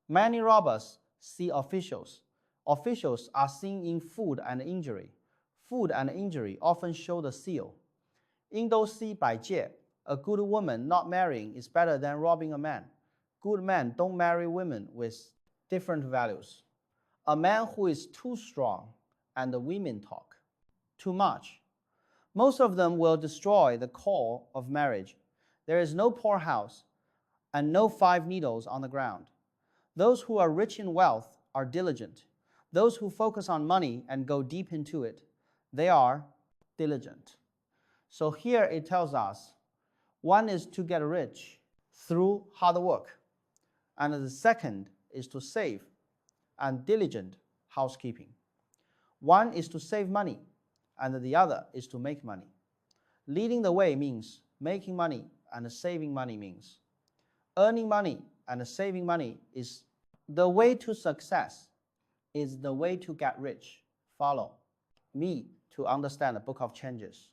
Many robbers see officials. Officials are seen in food and injury. Food and injury often show the seal. 应都see百戒, a good woman not marrying is better than robbing a man. Good men don't marry women with different values. A man who is too strong, and the women talk too much. Most of them will destroy the core of marriage. There is no poorhouse and no 5 needles on the ground. Those who are rich in wealth are diligent. Those who focus on money and go deep into it, they are diligent. So here it tells us, one is to get rich through hard work, and the second is to save and diligent housekeeping. One is to save money, and the other is to make money. Leading the way means making money, and saving money means earning money and saving money is the way to success, is the way to get rich. Follow me to understand the Book of Changes.